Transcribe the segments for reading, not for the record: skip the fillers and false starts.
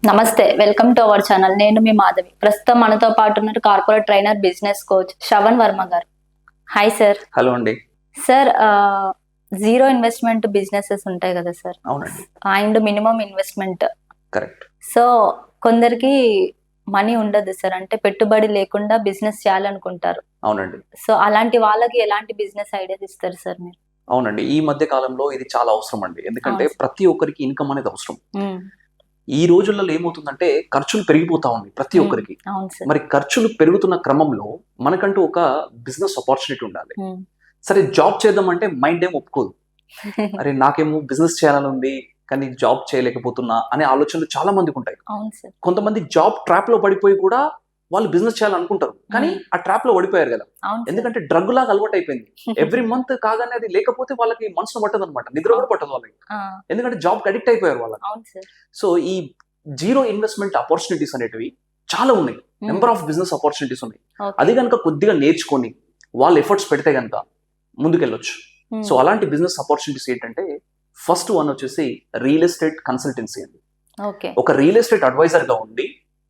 నమస్తే, welcome to our channel. నేను మీ మాధవి. ప్రస్తుతం మనతో పాటు ఉన్నారు corporate trainer, business coach Shravan Varma garu. Hi sir. Hello అండి. సార్, జీరో ఇన్వెస్ట్మెంట్ బిజినెసెస్ ఉంటాయి కదా సార్. అవునండి. And minimum investment. Correct. So కొందరికి మనీ ఉండదు సార్, అంటే పెట్టుబడి లేకుండా బిజినెస్ చేయాలనుకుంటారు. అవునండి. సో అలాంటి వాళ్ళకి ఎలాంటి బిజినెస్ ఐడియాస్ ఇస్తారు సార్ మీరు? అవునండి, ఈ మధ్య కాలంలో ఇది చాలా అవసరం అండి. ఎందుకంటే అవును సార్. ప్రతి ఒక్కరికి ఇన్కమ్ అనేది అవసరం. మ్మ్. ఈ రోజుల్లో ఏమవుతుందంటే ఖర్చులు పెరిగిపోతా ఉంది ప్రతి ఒక్కరికి. అవును సార్. మరి ఖర్చులు పెరుగుతున్న క్రమంలో మనకంటూ ఒక బిజినెస్ ఆపర్చునిటీ ఉండాలి. మ్మ్. సరే, జాబ్ చేద్దామంటే మైండ్ ఏం ఒప్పుకోదు. అరే, నాకేమో బిజినెస్ చేయాలని ఉంది కానీ జాబ్ చేయలేకపోతున్నా అనే ఆలోచనలు చాలా మందికి ఉంటాయి. అవును సార్. కొంతమంది జాబ్ ట్రాప్ లో పడిపోయి కూడా వాళ్ళు బిజినెస్ చేయాలనుకుంటారు, కానీ ఆ ట్రాప్ లో పడిపోయారు కదా. అవును సార్. ఎందుకంటే డ్రగ్ లాగా అలవాటు అయిపోయింది. ఎవ్రీ మంత్ కాగానే అది లేకపోతే వాళ్ళకి మనసును పట్టదు అనమాట, నిద్ర కూడా పట్టదు వాళ్ళకి. ఆ, ఎందుకంటే జాబ్ కి అడిక్ట్ అయిపోయారు వాళ్ళకి. అవును సార్. సో ఈ జీరో ఇన్వెస్ట్మెంట్ ఆపర్చునిటీస్ అనేటివి చాలా ఉన్నాయి. నెంబర్ ఆఫ్ బిజినెస్ ఆపర్చునిటీస్ ఉన్నాయి. Okay. అది కనుక కొద్దిగా నేర్చుకొని వాళ్ళు ఎఫర్ట్స్ పెడితే కనుక ముందుకెళ్ళొచ్చు. మ్మ్. సో అలాంటి బిజినెస్ ఆపర్చునిటీస్ ఏంటంటే ఫస్ట్ వన్ వచ్చేసి రియల్ ఎస్టేట్ కన్సల్టెన్సీ అండి. ఓకే. ఒక రియల్ ఎస్టేట్ అడ్వైజర్ గా ఉండి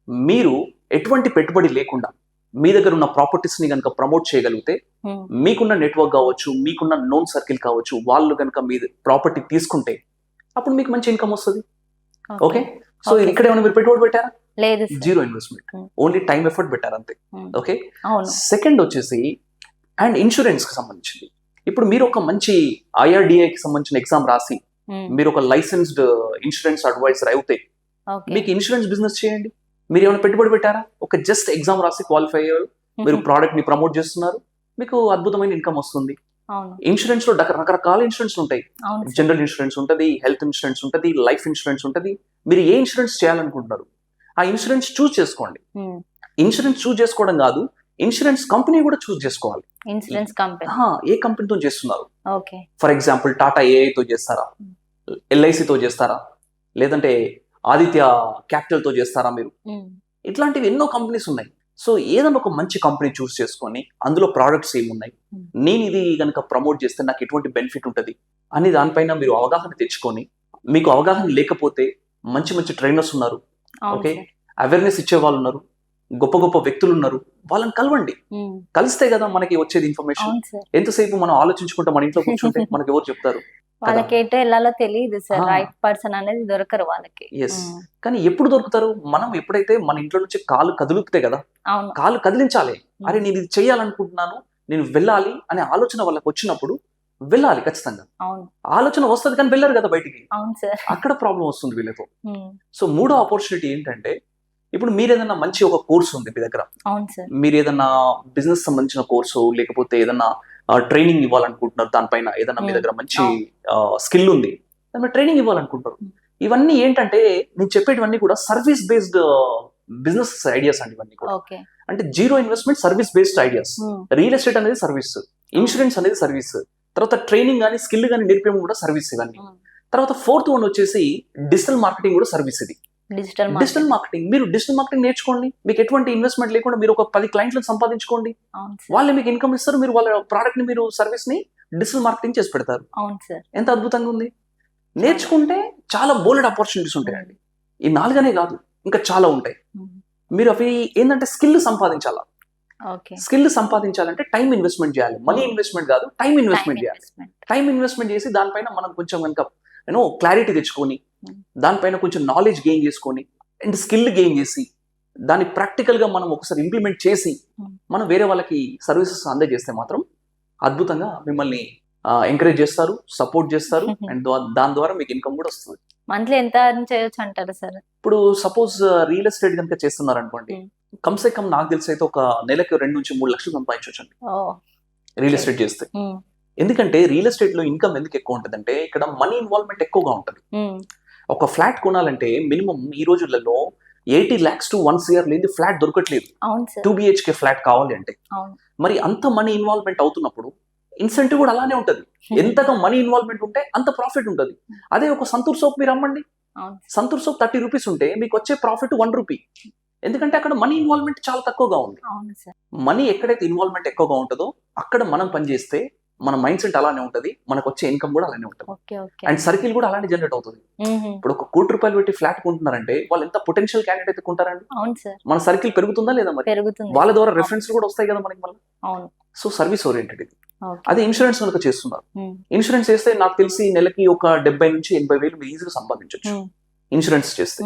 మీరు ఎటువంటి పెట్టుబడి లేకుండా మీ దగ్గర ఉన్న ప్రాపర్టీస్ ని కనుక ప్రమోట్ చేయగలిగితే మ్మ్. మీకున్న నెట్వర్క్ కావచ్చు, మీకున్న నోన్ సర్కిల్ కావచ్చు, వాళ్ళు కనుక మీ ప్రాపర్టీ తీసుకుంటే అప్పుడు మీకు మంచి ఇన్కమ్ వస్తుంది. ఓకే. So Okay. ఇక్కడ ఏమైనా మీరు పెట్టుబడి పెట్టారా? లేదు sir. Zero investment, Hmm. Only time effort పెట్టారు అంతే. Hmm. ఓకే. అవును. సెకండ్ వచ్చేసి అండ్ ఇన్సూరెన్స్ కి సంబంధించింది. ఇప్పుడు మీరు ఒక మంచి ఐఆర్డిఐకి సంబంధించిన ఎగ్జామ్ రాసి మ్మ్. మీరు ఒక లైసెన్స్డ్ ఇన్సూరెన్స్ అడ్వైజర్ అయితే ఓకే. మీకు ఇన్సూరెన్స్ బిజినెస్ చేయండి. మీరు ఏమైనా పెట్టుబడి పెట్టారా? ఒక జస్ట్ ఎగ్జామ్ రాసి క్వాలిఫై అయ్యారు, మీరు ప్రోడక్ట్ ని ప్రమోట్ చేస్తున్నారు, మీకు అద్భుతమైన ఇన్కమ్ వస్తుంది. అవును. ఇన్సూరెన్స్ లో రకరకాల ఇన్సూరెన్స్ ఉంటాయి. అవును సార్. జనరల్ ఇన్సూరెన్స్ ఉంటుంది, హెల్త్ ఇన్సూరెన్స్ ఉంటుంది, లైఫ్ ఇన్సూరెన్స్ ఉంటుంది. మీరు ఏ ఇన్సూరెన్స్ చేయాలనుకుంటున్నారు ఆ ఇన్సూరెన్స్ చూస్ చేసుకోండి. మ్మ్. ఇన్సూరెన్స్ చూస్ చేసుకోవడం కాదు, ఇన్సూరెన్స్ కంపెనీ కూడా చూస్ చేసుకోవాలి. Insurance company. ఏ కంపెనీతో చేస్తున్నారు? ఓకే. ఫర్ ఎగ్జాంపుల్ టాటా ఏఐతో చేస్తారా, ఎల్ఐసితో చేస్తారా, లేదంటే ఆదిత్య క్యాపిటల్ తో చేస్తారా మీరు? మ్మ్. ఇట్లాంటివి ఎన్నో కంపెనీస్ ఉన్నాయి. సో ఏదైనా ఒక మంచి కంపెనీ చూస్ చేసుకొని అందులో ప్రోడక్ట్స్ ఏమున్నాయి, నేను ఇది కనుక ప్రమోట్ చేస్తే నాకు ఎటువంటి బెనిఫిట్ ఉంటుంది అని దానిపైన మీరు అవగాహన తెచ్చుకొని, మీకు అవగాహన లేకపోతే మంచి మంచి ట్రైనర్స్ ఉన్నారు, అవును ఓకే, సార్. అవేర్నెస్ ఇచ్చే వాళ్ళు ఉన్నారు, గొప్ప గొప్ప వ్యక్తులు ఉన్నారు, వాళ్ళని కలవండి. మ్మ్. కలిస్తే కదా మనకి వచ్చేది ఇన్ఫర్మేషన్. అవును సార్. ఎంతసేపు మనం ఆలోచించుకుంటే మన ఇంట్లో కూర్చుంటే మనకి ఎవరు చెప్తారు? వాళ్ళకి ఎటు వెళ్ళాలో తెలియదు సార్. ఆ. రైట్ పర్సన్ అనేది దొరకరు వాళ్ళకి. ఎస్. మ్మ్. కానీ ఎప్పుడు దొరుకుతారు? మనం ఎప్పుడైతే మన ఇంట్లో నుంచి కాలు కదులుతే కదా. అవును. కాలు కదిలించాలి. అరే, నేను ఇది చేయాలనుకుంటున్నాను, నేను వెళ్ళాలి అనే ఆలోచన వాళ్ళకి వచ్చినప్పుడు వెళ్ళాలి ఖచ్చితంగా. అవును. ఆలోచన వస్తుంది కానీ వెళ్ళరు కదా బయటికి. అవును సార్. అక్కడ ప్రాబ్లం వస్తుంది వీళ్ళతో. మ్మ్. సో మూడో ఆపర్చునిటీ ఏంటంటే, ఇప్పుడు మీరు ఏదైనా మంచి ఒక కోర్స్ ఉంది మీ దగ్గర, అవును సార్. మీరు ఏదైనా బిజినెస్ సంబంధించిన కోర్సు లేకపోతే ఏదైనా ట్రైనింగ్ ఇవ్వాలనుకుంటున్నారు, దానిపైన ఏదైనా మీ దగ్గర మంచి స్కిల్ ఉంది, దాని ట్రైనింగ్ ఇవ్వాలనుకుంటారు. ఇవన్నీ ఏంటంటే నేను చెప్పేటివన్నీ కూడా సర్వీస్ బేస్డ్ బిజినెస్ ఐడియాస్ అండి. ఇవన్నీ కూడా ఓకే. అంటే zero investment service based ideas. మ్మ్. రియల్ ఎస్టేట్ అనేది సర్వీస్, ఇన్సూరెన్స్ అనేది సర్వీస్, తర్వాత ట్రైనింగ్ కానీ స్కిల్ కానీ నేర్పేయడం కూడా సర్వీస్ ఇవన్నీ. మ్మ్. తర్వాత ఫోర్త్ వన్ వచ్చేసి డిజిటల్ మార్కెటింగ్ కూడా సర్వీస్. ఇది డిజిటల్ డిజిటల్ మార్కెటింగ్. మీరు డిజిటల్ మార్కెటింగ్ నేర్చుకోండి, మీకు ఎటువంటి ఇన్వెస్ట్మెంట్ లేకుండా మీరు ఒక 10 క్లయింట్లను సంపాదించుకోండి, అవును సార్. వాళ్ళే మీకు ఇన్కమ్ ఇస్తారు, మీరు వాళ్ళ ప్రోడక్ట్ ని మీరు సర్వీస్ ని డిజిటల్ మార్కెటింగ్ చేసి పెడతారు. అవును సార్. ఎంత అద్భుతంగా ఉంది. నేర్చుకుంటే చాలా బోల్డ్ ఆపర్చునిటీస్ ఉంటాయండి. ఈ 4 కాదు, ఇంకా చాలా ఉంటాయి. మ్మ్. మీరు అవి ఏంటంటే స్కిల్ సంపాదించాలా. ఓకే. స్కిల్ సంపాదించాలంటే టైం ఇన్వెస్ట్మెంట్ చేయాలి. మనీ ఇన్వెస్ట్మెంట్ కాదు, టైం ఇన్వెస్ట్మెంట్ చేయాలి. టైం ఇన్వెస్ట్మెంట్ చేసి దానిపైన మనం కొంచెం కనుక క్లారిటీ తెచ్చుకొని, దానిపైన కొంచెం నాలెడ్జ్ గెయిన్ చేసుకొని అండ్ స్కిల్ గెయిన్ చేసి దాన్ని ప్రాక్టికల్ గా మనం ఒకసారి ఇంప్లిమెంట్ చేసి మనం వేరే వాళ్ళకి సర్వీసెస్ అందజేస్తే మాత్రం అద్భుతంగా మిమ్మల్ని ఎంకరేజ్ చేస్తారు, సపోర్ట్ చేస్తారు, అండ్ దాని ద్వారా మీకు ఇన్కమ్ కూడా వస్తుంది. మంత్లీ ఎంత ఎర్న్ చేయొచ్చు అంటారు సార్? ఇప్పుడు సపోజ్ రియల్ ఎస్టేట్ కనుక చేస్తున్నారు అనుకోండి, కమ్సే కమ్ నాకు తెలిసి అయితే ఒక నెలకి 2 నుంచి 3 లక్షలు సంపాదించవచ్చు అండి ఓ. రియల్ ఎస్టేట్ చేస్తే. మ్మ్. ఎందుకంటే రియల్ ఎస్టేట్ లో ఇన్కమ్ ఎందుకు ఎక్కువ ఉంటుందంటే ఇక్కడ మనీ ఇన్వాల్వ్మెంట్ ఎక్కువగా ఉంటుంది. మ్మ్. ఒక ఫ్లాట్ కొనాలంటే మినిమం ఈ రోజులలో 80 lakhs to 1 crore లేని ఫ్లాట్ దొరకట్లేదు. అవును సార్. 2 BHK ఫ్లాట్ కావాలి అంటే. అవును. మరి అంత మనీ ఇన్వాల్వ్మెంట్ అవుతున్నప్పుడు ఇన్సెంటివ్ కూడా అలానే ఉంటుంది. ఎంతగా మనీ ఇన్వాల్వ్మెంట్ ఉంటే అంత ప్రాఫిట్ ఉంటుంది. అదే ఒక సంతూర్ సోప్ మీరు అమ్మండి, అవును. సంతూర్ సోప్ 30 రూపీస్ ఉంటే మీకు వచ్చే ప్రాఫిట్ 1 రూపీ. ఎందుకంటే అక్కడ మనీ ఇన్వాల్వ్మెంట్ చాలా తక్కువగా ఉంది. అవును సార్. మనీ ఎక్కడైతే ఇన్వాల్వ్మెంట్ ఎక్కువగా ఉంటుందో అక్కడ మనం పనిచేస్తే మన మైండ్ సెట్ అలానే ఉంటది, మనకు వచ్చే ఇన్కమ్ కూడా అలానే ఉంటుంది, ఓకే ఓకే. అండ్ సర్కిల్ కూడా అలానే జనరేట్ అవుతుంది. ఇప్పుడు ఒక ₹1,00,00,000 పెట్టి ఫ్లాట్ కొంటున్నారంటే వాళ్ళు ఎంత పొటెన్షియల్ క్యాండిడేట్ కొంటారండి. అవును సార్, మన సర్కిల్ పెరుగుతుందా లేదా, మరి పెరుగుతుంది. వాళ్ళ ద్వారా రెఫరెన్స్ కూడా వస్తాయి కదా మనకి మళ్ళీ. అవును. సో సర్వీస్ ఓరియంటెడ్ ఇది. ఓకే. అదే ఇన్సూరెన్స్ కనుక చేస్తున్నారు, ఇన్సూరెన్స్ చేస్తే నాకు తెలిసి నెలకి ఒక 70 నుంచి 80 వేలు మీరు ఈజీగా సంపాదించవచ్చు ఇన్సూరెన్స్ చేస్తే.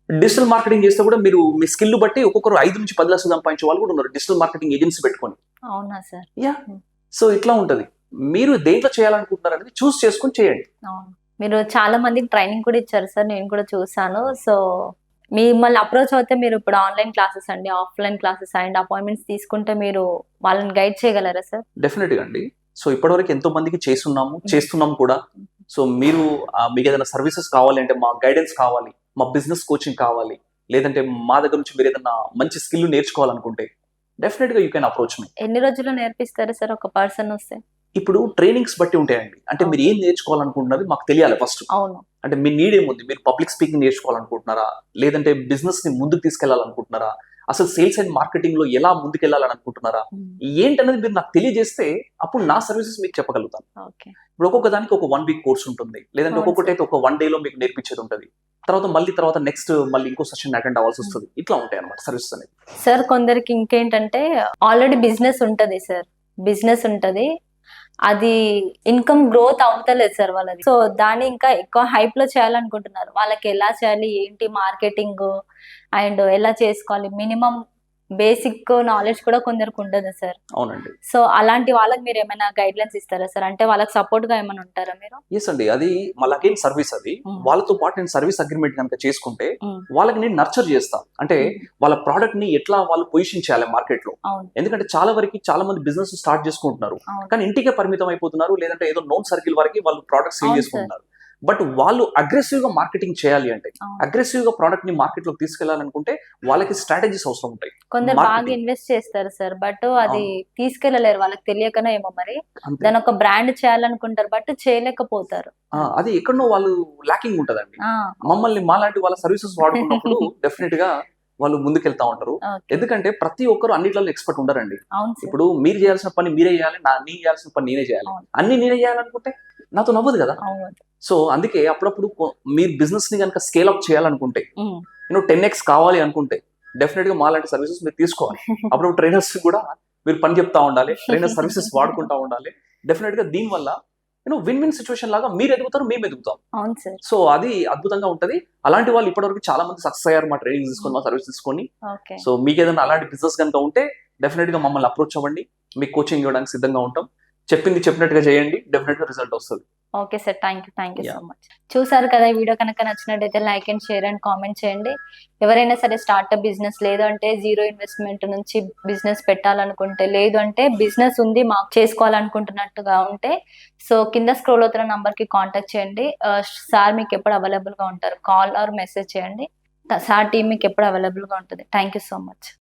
డిజిటల్ మార్కెటింగ్ చేస్తే కూడా మీరు మీ స్కిల్ బట్టి ఒక్కొక్కరు 5 నుంచి 10 లక్షలు సంపాదించే వాళ్ళు కూడా ఉన్నారు డిజిటల్ మార్కెటింగ్ ఏజెన్సీ పెట్టుకొని. అవునా సార్? యా. సో ఇట్లా ఉంటది, మీరు దేంట్లో చేయాలనుకుంటున్నారు అనేది చూస్ చేసుకొని చేయండి. మీరు చాలా మందికి ట్రైనింగ్ కూడా ఇచ్చారు సార్, నేను కూడా చూసాను. సో మిమ్మల్ని అప్రోచ్ అవుతే మీరు ఇప్పుడు ఆన్లైన్ క్లాసెస్ అండి, ఆఫ్లైన్ క్లాసెస్ అండ్ అపాయింట్మెంట్స్ తీసుకుంటే మీరు వాళ్ళని గైడ్ చేయగలరా సార్? డెఫినెట్ గా అండి. సో ఇప్పటివరకు ఎంతో మందికి చేస్తున్నాము కూడా. సో మీరు మీకు ఏదైనా సర్వీసెస్ కావాలి అంటే, మా గైడెన్స్ కావాలి, మా బిజినెస్ కోచింగ్ కావాలి, లేదంటే మా దగ్గర నుంచి మీరు ఏదైనా మంచి స్కిల్ నేర్చుకోవాలనుకుంటే డెఫినెట్ గా యూ కెన్ అప్రోచ్ మీ. ఎన్ని రోజుల్లో నేర్పిస్తారు సార్ ఒక పర్సన్ వస్తే? ఇప్పుడు ట్రైనింగ్స్ బట్టి ఉంటాయండి. అంటే మీరు ఏం నేర్చుకోవాలనుకుంటున్నది మాకు తెలియాలి ఫస్ట్. అవును. అంటే మీ నీడ్ ఏముంది, మీరు పబ్లిక్ స్పీకింగ్ నేర్చుకోవాలనుకుంటున్నారా, లేదంటే బిజినెస్ ని ముందుకు తీసుకెళ్లాలనుకుంటున్నారా, అసలు సేల్స్ అండ్ మార్కెటింగ్ లో ఎలా ముందుకెళ్లాలని అనుకుంటున్నారా, ఏంటనేది మీరు నాకు తెలియజేస్తే అప్పుడు నా సర్వీసెస్ మీకు చెప్పగలుగుతాను. ఇప్పుడు ఒక్కొక్క దానికి ఒక 1 వీక్ కోర్స్ ఉంటుంది, లేదంటే ఒక్కొక్కటి అయితే ఒక 1 డే లో మీకు నేర్పించేది ఉంటుంది, తర్వాత నెక్స్ట్ మళ్ళీ ఇంకో సెషన్ అటెండ్ అవ్వాల్సి వస్తుంది. ఇట్లా ఉంటాయి అన్నమాట సర్వీసెస్ అనేది. సార్ కొందరికి ఇంకేంటంటే ఆల్రెడీ బిజినెస్ ఉంటది సార్, బిజినెస్ ఉంటది, అది ఇన్కమ్ గ్రోత్ అవుతలేదు సార్ వాళ్ళది. సో దాన్ని ఇంకా ఎక్కువ హైప్ లో చేయాలనుకుంటున్నారు. వాళ్ళకి ఎలా చేయాలి, ఏంటి మార్కెటింగ్ అండ్ ఎలా చేసుకోవాలి, మినిమం బేసిక్ నాలెడ్జ్ కూడా కొందరికి ఉండదు సార్. అవునండి. సో అలాంటి వాళ్ళకి మీరు ఏమైనా గైడ్ లైన్స్ ఇస్తారా సార్? అంటే వాళ్ళకి సపోర్ట్ గా ఏమైనా ఉంటారా మీరు? ఎస్ అండి, అది మళ్ళీ సర్వీస్. అది వాళ్ళతో పాటు నేను సర్వీస్ అగ్రిమెంట్ కనుక చేసుకుంటే వాళ్ళకి నేను నర్చర్ చేస్తాను. అంటే వాళ్ళ ప్రోడక్ట్ ని ఎట్లా వాళ్ళు పొజిషన్ చేయాలి మార్కెట్ లో. ఎందుకంటే చాలా మంది బిజినెస్ స్టార్ట్ చేసుకుంటున్నారు, కానీ ఇంటికే పరిమితం అయిపోతున్నారు, లేదంటే ఏదో నోన్ సర్కిల్ వరకు వాళ్ళు ప్రోడక్ట్ సేల్ చేసుకుంటున్నారు. బట్ వాళ్ళు అగ్రెసివ్ గా మార్కెటింగ్ చేయాలి అంటే, అగ్రెసివ్ గా ప్రోడక్ట్ ని మార్కెట్ లోకి తీసుకెళ్లాలనుకుంటే వాళ్ళకి స్ట్రాటజీస్ అవసరం ఉంటాయి. కొందరు బాగా ఇన్వెస్ట్ చేస్తారు సార్, బట్ అది తీసుకెళ్లలేరు, వాళ్ళకి తెలియకనే ఏమో మరి. దాని ఒక బ్రాండ్ చేయాలనుకుంటారు బట్ చేయలేకపోతారు. అది ఎక్కడో వాళ్ళు లాకింగ్ ఉంటదండి. మమ్మల్ని మాలాంటి వాళ్ళ సర్వీసెస్ వాడుకున్నప్పుడు డెఫినెట్ గా వాళ్ళు ముందుకెళ్తా ఉంటారు. ఎందుకంటే ప్రతి ఒక్కరు అన్నిట్లలో ఎక్స్పర్ట్ ఉండరండి. ఇప్పుడు మీరు చేయాల్సిన పని మీరే చేయాలి, నేను చేయాల్సిన పని నేనే చేయాలి, అన్ని నేనే చేయాలనుకుంటే నాతో నవ్వదు కదా. సో అందుకే అప్పుడప్పుడు మీరు బిజినెస్ ని కనుక స్కేల్ అప్ చేయాలనుకుంటే, 10x కావాలి అనుకుంటే డెఫినెట్ గా మాలాంటి సర్వీసెస్ మీరు తీసుకోవాలి. అప్పుడు ట్రైనర్స్ కూడా మీరు పని చెప్తా ఉండాలి, ట్రైనర్ సర్వీసెస్ వాడుకుంటా ఉండాలి. డెఫినెట్ గా దీని వల్ల విన్ విన్ సిచ్యువేషన్ లాగా మీరు ఎదుగుతారు, మేము ఎదుగుతాం. సో అది అద్భుతంగా ఉంటది. అలాంటి వాళ్ళు ఇప్పటివరకు చాలా మంది సక్సెస్ అయ్యారు మా ట్రైనింగ్ తీసుకొని, మా సర్వీస్ తీసుకొని. సో మీకు ఏదైనా అలాంటి బిజినెస్ కనుక ఉంటే డెఫినెట్ గా మమ్మల్ని అప్రోచ్ అవ్వండి, మీకు కోచింగ్ ఇవ్వడానికి సిద్ధంగా ఉంటాం. చెప్పినట్టుగా చేయండి, డెఫినెట్ గా రిజల్ట్ వస్తుంది. Okay sir, thank you so much. చూసారు కదా, ఈ వీడియో కనుక నచ్చినట్టయితే like and share and comment చేయండి. ఎవరైనా సరే స్టార్ట్అప్ బిజినెస్, లేదు అంటే జీరో ఇన్వెస్ట్మెంట్ నుంచి బిజినెస్ పెట్టాలనుకుంటే, లేదు అంటే బిజినెస్ ఉంది మాకు చేసుకోవాలనుకుంటున్నట్టుగా ఉంటే, సో కింద స్క్రోల్ అవుతున్న నంబర్ కి కాంటాక్ట్ చేయండి. సార్ మీకు ఎప్పుడు అవైలబుల్ గా ఉంటారు, కాల్ ఆర్ మెసేజ్ చేయండి. సార్ టీమ్ మీకు ఎప్పుడు అవైలబుల్ గా ఉంటుంది. Thank you so much.